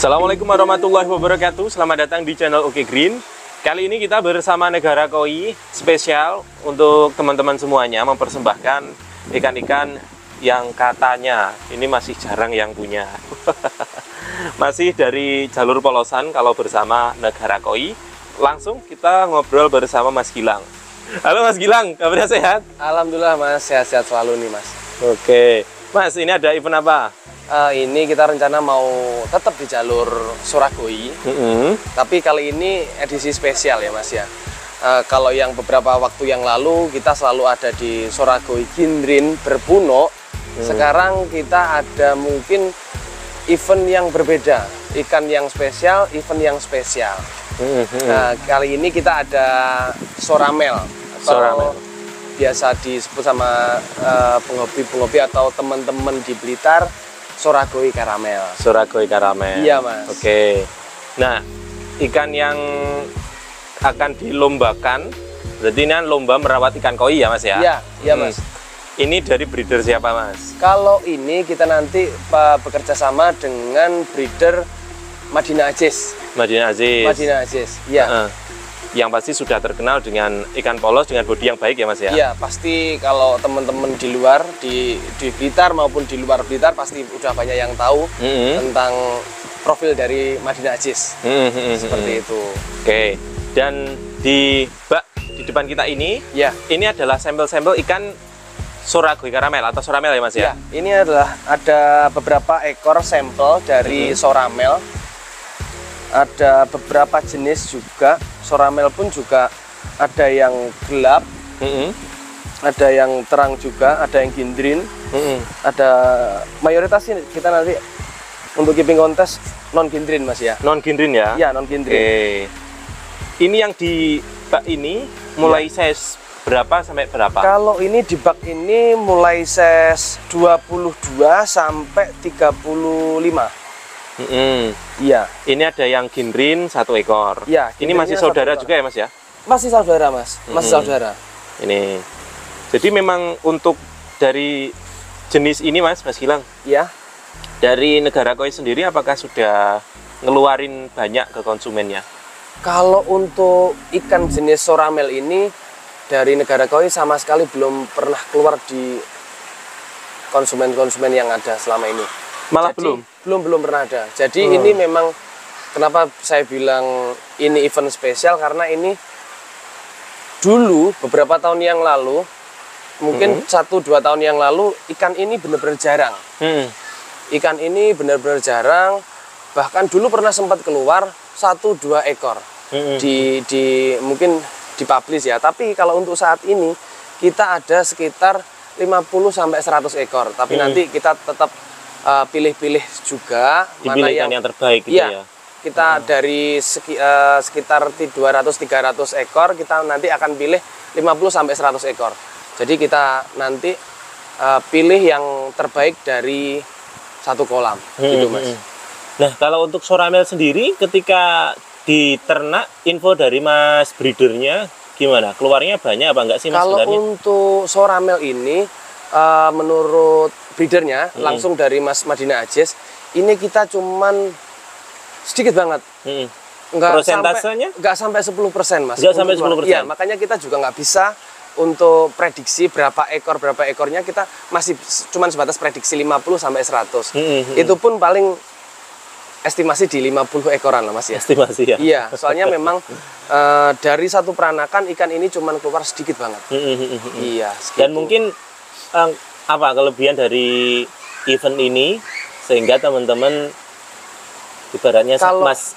Assalamualaikum warahmatullahi wabarakatuh. Selamat datang di channel Oke Green. Kali ini kita bersama Negara Koi spesial untuk teman-teman semuanya mempersembahkan ikan-ikan yang katanya ini masih jarang yang punya. Masih dari jalur polosan kalau bersama Negara Koi. Langsung kita ngobrol bersama Mas Gilang. Halo Mas Gilang, kabarnya sehat? Alhamdulillah Mas, sehat-sehat selalu nih Mas. Oke, Mas, ini ada event apa? Ini kita rencana mau tetap di jalur Soragoi, tapi kali ini edisi spesial ya Mas ya. Kalau yang beberapa waktu yang lalu kita selalu ada di Soragoi Ginrin Berpuno, sekarang kita ada mungkin event yang berbeda, ikan yang spesial, event yang spesial. Nah, kali ini kita ada Soramel atau biasa disebut sama penghobi atau teman-teman di Blitar, Soragoi Karamel. Soragoi Karamel. Iya Mas. Oke. Nah, ikan yang akan dilombakan, berarti ini kan lomba merawat ikan koi ya Mas ya? Iya, iya Mas. Ini dari breeder siapa Mas? Kalau ini kita nanti bekerja sama dengan breeder Madinah Aziz. Madinah Aziz. Madinah Aziz, iya. Yang pasti sudah terkenal dengan ikan polos dengan bodi yang baik ya Mas ya? Iya, pasti kalau teman-teman di luar, di Blitar maupun di luar Blitar pasti udah banyak yang tahu tentang profil dari Madinah Aziz. Seperti itu. Oke, dan di bak di depan kita ini, ya, ini adalah sampel-sampel ikan Soragoi Karamel atau Soramel ya Mas ya? Ya, ini adalah ada beberapa ekor sampel dari Soramel. Ada beberapa jenis juga. Soramel pun juga ada yang gelap, ada yang terang juga, ada yang gindrin, ada mayoritas ini kita nanti untuk keeping kontes non gindrin Mas ya. Non gindrin ya? Iya, non gindrin. Oke. Ini yang di bak ini mulai size berapa sampai berapa? Kalau ini di bak ini mulai size 22 sampai 35. Iya. Ini ada yang gindrin 1 ekor. Iya. Ini masih saudara juga ya Mas ya? Masih saudara Mas, masih saudara. Ini. Jadi memang untuk dari jenis ini Mas Gilang. Iya. Dari Negara Koi sendiri apakah sudah ngeluarin banyak ke konsumennya? Kalau untuk ikan jenis Soramel ini dari Negara Koi sama sekali belum pernah keluar di konsumen-konsumen yang ada selama ini. Malah Jadi, belum pernah ada. Jadi ini memang kenapa saya bilang ini event spesial, karena ini dulu beberapa tahun yang lalu, mungkin 1-2 tahun yang lalu, ikan ini benar-benar jarang. Ikan ini benar-benar jarang. Bahkan dulu pernah sempat keluar 1-2 ekor di mungkin dipublish ya. Tapi kalau untuk saat ini kita ada sekitar 50-100 ekor. Tapi nanti kita tetap pilih-pilih juga mana yang terbaik gitu ya. Kita dari sekitar 200-300 ekor kita nanti akan pilih 50-100 ekor. Jadi kita nanti pilih yang terbaik dari satu kolam gitu Mas. Nah, kalau untuk Soramel sendiri ketika diternak, info dari Mas breedernya gimana? Keluarnya banyak apa enggak sih Mas sebenarnya? Kalau untuk Soramel ini menurut breedernya langsung dari Mas Madinah Aziz, ini kita cuman sedikit banget. Prosentasenya? Nggak sampai 10% Mas. Nggak sampai 10%? Iya, makanya kita juga nggak bisa untuk prediksi berapa ekornya, kita masih cuman sebatas prediksi 50-100. Itu pun paling estimasi di 50 ekoran lah Mas ya. Estimasi ya? Iya, soalnya memang dari satu peranakan ikan ini cuman keluar sedikit banget. Iya, segitu. Dan mungkin apa kelebihan dari event ini sehingga teman-teman ibaratnya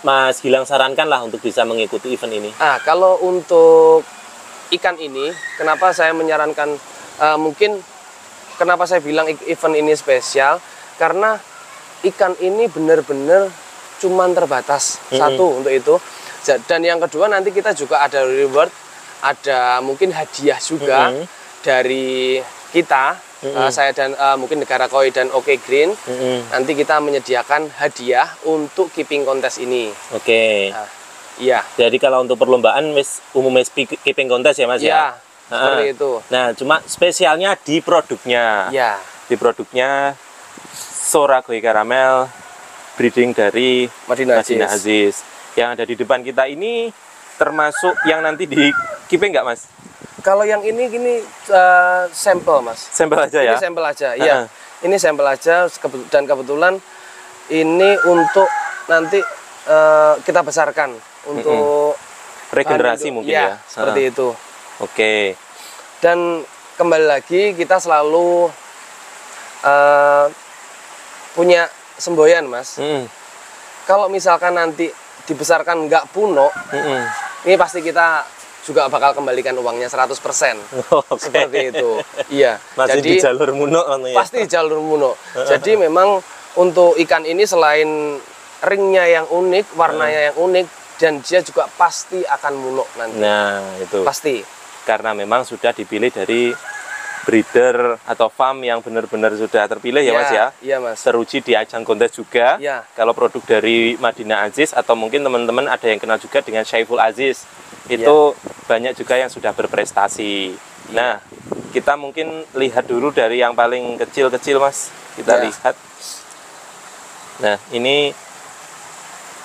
Mas Gilang sarankan lah untuk bisa mengikuti event ini? Kalau untuk ikan ini, kenapa saya menyarankan, mungkin kenapa saya bilang event ini spesial, karena ikan ini benar-benar cuman terbatas satu untuk itu. Dan yang kedua nanti kita juga ada reward, ada mungkin hadiah juga dari kita. Saya dan mungkin Negara Koi dan Oke Green, nanti kita menyediakan hadiah untuk keeping kontes ini. Oke. Iya. Jadi kalau untuk perlombaan umumnya keeping kontes ya Mas ya? Seperti itu. Nah, cuma spesialnya di produknya. Ya. Di produknya Soragoi Karamel breeding dari Madinah Madinah Aziz. Yang ada di depan kita ini termasuk yang nanti di keeping nggak, Mas? Kalau yang ini sampel, Mas. Sampel aja ya? Ini sampel aja, iya. Ini sampel aja, dan kebetulan ini untuk nanti kita besarkan untuk regenerasi mungkin ya? Seperti itu. Oke. Dan kembali lagi kita selalu punya semboyan, Mas. Kalau misalkan nanti dibesarkan nggak puno, ini pasti kita juga bakal kembalikan uangnya 100%. Seperti itu. Iya. Masih jadi di jalur muno ya? Pasti di jalur muno. Jadi memang untuk ikan ini selain ringnya yang unik, warnanya yang unik, dan dia juga pasti akan muno nanti. Nah, itu. Pasti. Karena memang sudah dipilih dari breeder atau farm yang benar-benar sudah terpilih ya, Mas ya? Iya, Mas. Teruji di ajang kontes juga. Ya. Kalau produk dari Madinah Aziz atau mungkin teman-teman ada yang kenal juga dengan Syaiful Aziz. Itu banyak juga yang sudah berprestasi. Nah, kita mungkin lihat dulu dari yang paling kecil-kecil, Mas. Kita lihat. Nah, ini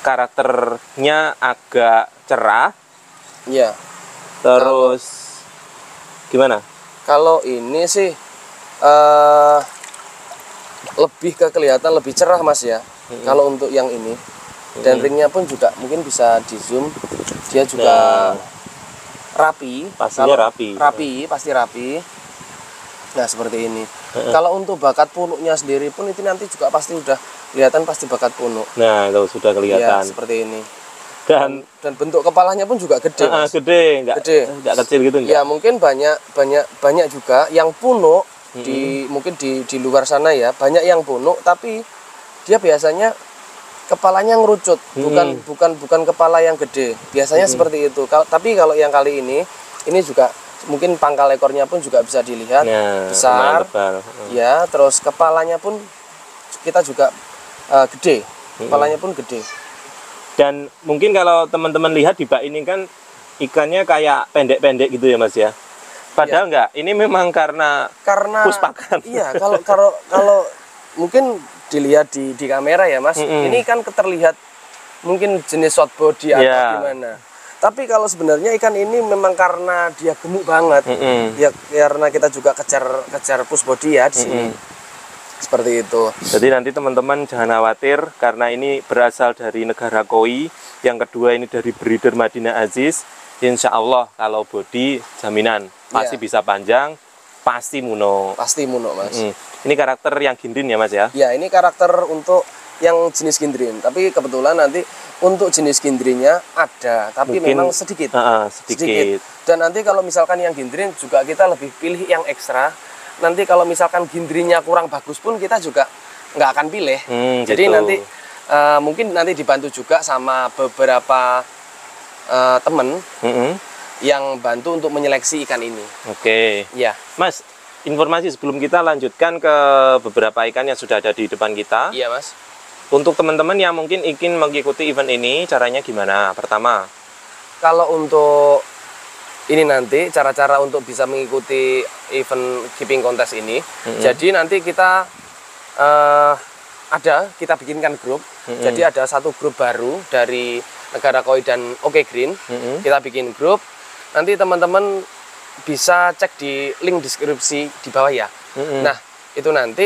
karakternya agak cerah. Iya. Terus gimana? Kalau ini sih lebih kelihatan lebih cerah, Mas ya. Kalau untuk yang ini. Dan ringnya pun juga mungkin bisa di zoom. Dia juga rapi. Pastinya rapi. Rapi, pasti rapi. Nah, seperti ini. Kalau untuk bakat punuknya sendiri pun itu nanti juga pasti udah kelihatan, pasti bakat punuk. Nah, itu sudah kelihatan. Ya, seperti ini. Dan bentuk kepalanya pun juga gede, Mas. Gede, enggak kecil gitu enggak? Ya, mungkin banyak juga yang punuk mungkin di luar sana ya, banyak yang punuk tapi dia biasanya kepalanya ngerucut, bukan kepala yang gede. Biasanya seperti itu. Tapi kalau yang kali ini juga mungkin pangkal ekornya pun juga bisa dilihat besar. Ya, terus kepalanya pun kita juga gede. Kepalanya pun gede. Dan mungkin kalau teman-teman lihat di bak ini kan ikannya kayak pendek-pendek gitu ya, Mas ya. Padahal enggak, ini memang karena puspakan. Iya, kalau mungkin dilihat di kamera ya, Mas. Ini kan terlihat mungkin jenis short body atau gimana. Tapi kalau sebenarnya ikan ini memang karena dia gemuk banget. Ya, karena kita juga kejar push body ya di sini. Seperti itu. Jadi nanti teman-teman jangan khawatir karena ini berasal dari negara koi. Yang kedua ini dari breeder Madinah Aziz. Insya Allah kalau body jaminan pasti bisa panjang, pasti muno. Pasti muno, Mas. Ini karakter yang gindrin ya, Mas ya? Ya, ini karakter untuk yang jenis gindrin. Tapi kebetulan nanti untuk jenis gindrinnya ada, tapi mungkin, memang sedikit. Sedikit. Dan nanti kalau misalkan yang gindrin juga kita lebih pilih yang ekstra. Nanti kalau misalkan gindrinya kurang bagus pun kita juga nggak akan pilih. Jadi gitu. nanti mungkin nanti dibantu juga sama beberapa temen yang bantu untuk menyeleksi ikan ini. Oke. Ya, Mas, informasi sebelum kita lanjutkan ke beberapa ikan yang sudah ada di depan kita. Iya, Mas. Untuk teman-teman yang mungkin ingin mengikuti event ini, caranya gimana? Pertama, kalau untuk ini nanti cara-cara untuk bisa mengikuti event keeping contest ini. Jadi nanti kita kita bikinkan grup. Jadi ada satu grup baru dari Negara Koi dan Oke Green. Kita bikin grup. Nanti teman-teman bisa cek di link deskripsi di bawah ya. Nah, itu nanti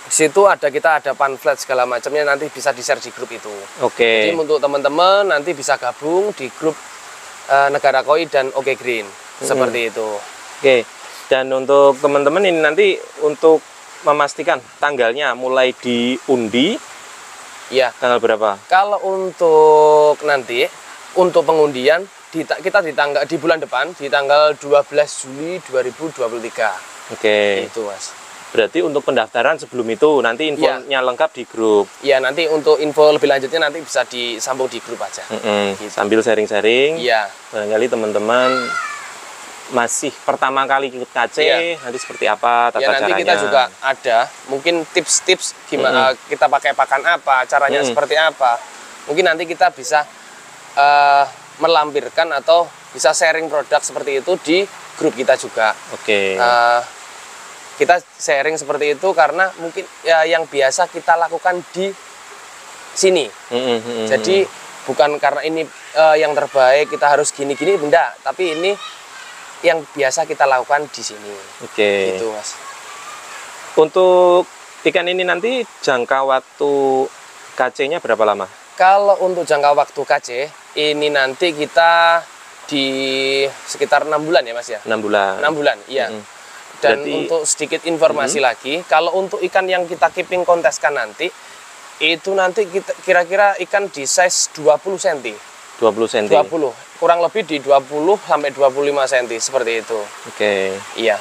di situ kita ada pamflet segala macamnya, nanti bisa di-share di grup itu. Oke. Jadi untuk teman-teman nanti bisa gabung di grup Negara Koi dan Oke Green. Seperti itu. Oke. Dan untuk teman-teman ini nanti untuk memastikan tanggalnya mulai diundi. Ya. Tanggal berapa? Kalau untuk nanti untuk pengundian kita di bulan depan di tanggal 12 Juli 2023. Oke. Itu, Mas. Berarti untuk pendaftaran sebelum itu nanti infonya lengkap di grup. Iya, nanti untuk info lebih lanjutnya nanti bisa disambung di grup aja. Gitu. Sambil sharing-sharing. Iya. Barangkali teman-teman masih pertama kali ikut KC, nanti seperti apa tata caranya. Nanti kita juga ada mungkin tips-tips gimana kita pakai pakan apa, caranya seperti apa. Mungkin nanti kita bisa melampirkan atau bisa sharing produk seperti itu di grup kita juga. Oke. Kita sharing seperti itu karena mungkin ya yang biasa kita lakukan di sini. Jadi bukan karena ini yang terbaik kita harus gini-gini, enggak, tapi ini yang biasa kita lakukan di sini. Oke. Gitu, Mas. Untuk ikan ini nanti jangka waktu KC-nya berapa lama? Kalau untuk jangka waktu KC ini nanti kita di sekitar 6 bulan ya Mas ya. 6 bulan. 6 bulan, iya. Dan Berarti, untuk sedikit informasi lagi, kalau untuk ikan yang kita keeping konteskan nanti, itu nanti kita kira-kira ikan di size 20 cm. 20 cm. 20, kurang lebih di 20 sampai 25 cm seperti itu. Oke. Iya.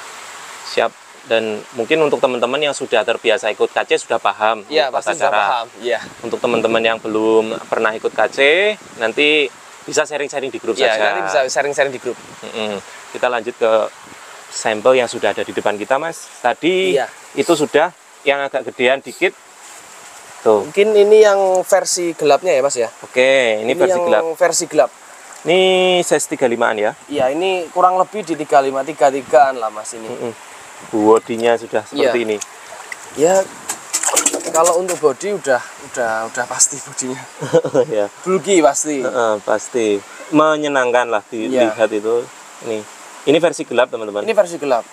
Siap. Dan mungkin untuk teman-teman yang sudah terbiasa ikut KC sudah paham. Iya, pasti sudah paham. Iya. Untuk teman-teman yang belum pernah ikut KC, nanti bisa sharing-sharing di grup Iya, saja. nanti bisa sharing-sharing di grup. Kita lanjut ke sampel yang sudah ada di depan kita, Mas. Tadi itu sudah yang agak gedean dikit. Tuh. Mungkin ini yang versi gelapnya ya, Mas ya. Oke, ini versi yang gelap. Versi gelap. Ini size 35-an ya. Iya, ini kurang lebih di 35 33-an lah, Mas ini. Bodinya sudah seperti ini. Ya, kalau untuk body udah pasti bodinya. Ya. Bulky pasti. Pasti. Menyenangkan lah dilihat itu. Ini versi gelap, teman-teman. Ini versi gelap.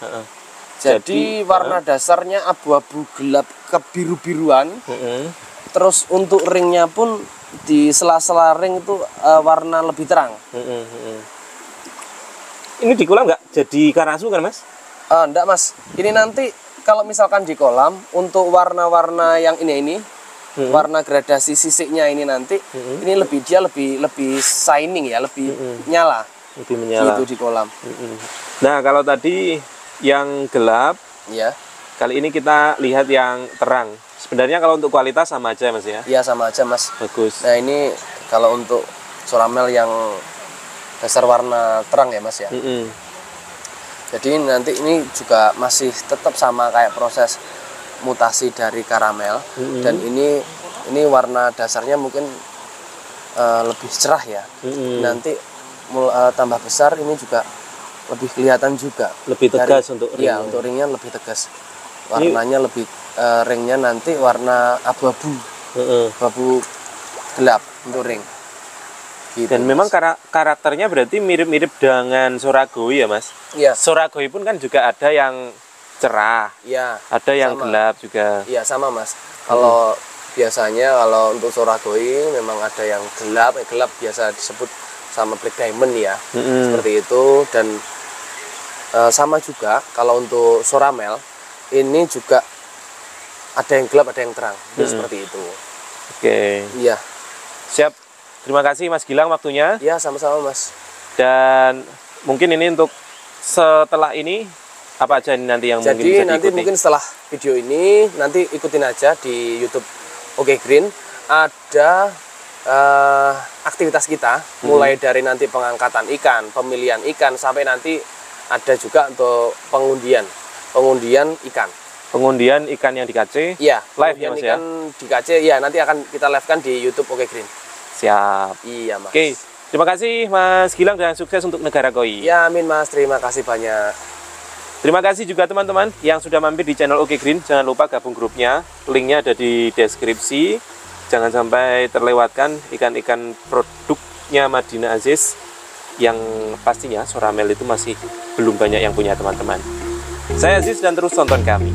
Jadi warna dasarnya abu-abu gelap kebiru-biruan. Terus untuk ringnya pun di sela-sela ring itu warna lebih terang. Ini di kolam nggak jadi karasu kan, Mas? Enggak, Mas. Ini nanti kalau misalkan di kolam untuk warna-warna yang ini warna gradasi sisiknya ini nanti ini lebih shining ya, lebih nyala. Lebih menyala. Gitu di kolam. Nah, kalau tadi yang gelap, ya. Kali ini kita lihat yang terang. Sebenarnya kalau untuk kualitas sama aja, Mas ya? Iya, sama aja, Mas. Bagus. Nah, ini kalau untuk soramel yang dasar warna terang ya, Mas ya. Jadi nanti ini juga masih tetap sama kayak proses mutasi dari karamel. Dan ini warna dasarnya mungkin lebih cerah ya. Nanti tambah besar ini juga lebih kelihatan juga. Lebih tegas untuk ring. Iya, untuk ringnya lebih tegas. Warnanya lebih ringnya nanti warna abu-abu. Abu gelap untuk ring. Gitu, dan memang karakternya berarti mirip-mirip dengan soragoi ya, Mas? Iya. Soragoi pun kan juga ada yang cerah. Iya. Ada yang gelap juga. Iya, sama, Mas. Kalau biasanya kalau untuk soragoi memang ada yang gelap, gelap biasa disebut sama black diamond ya. Seperti itu. Dan sama juga kalau untuk soramel ini juga ada yang gelap, ada yang terang. Seperti itu. Oke. Iya. Siap. Terima kasih Mas Gilang waktunya. Iya, sama-sama, Mas. Dan mungkin ini untuk setelah ini apa aja nanti yang mungkin bisa diikuti? Jadi nanti mungkin setelah video ini nanti ikutin aja di YouTube Oke Green. Ada aktivitas kita mulai dari nanti pengangkatan ikan, pemilihan ikan, sampai nanti ada juga untuk pengundian ikan. Pengundian ikan yang di KC? Iya, live ya, Mas ya? Ikan di KC, ya nanti akan kita live-kan di YouTube Oke Green. Siap. Iya, Mas. Oke, terima kasih Mas Gilang dan sukses untuk Negara Koi. Ya, amin, Mas. Terima kasih banyak. Terima kasih juga teman-teman yang sudah mampir di channel Oke Green. Jangan lupa gabung grupnya. Linknya ada di deskripsi. Jangan sampai terlewatkan ikan-ikan produknya Madina Aziz yang pastinya soramel itu masih belum banyak yang punya, teman-teman. Saya Aziz dan terus tonton kami.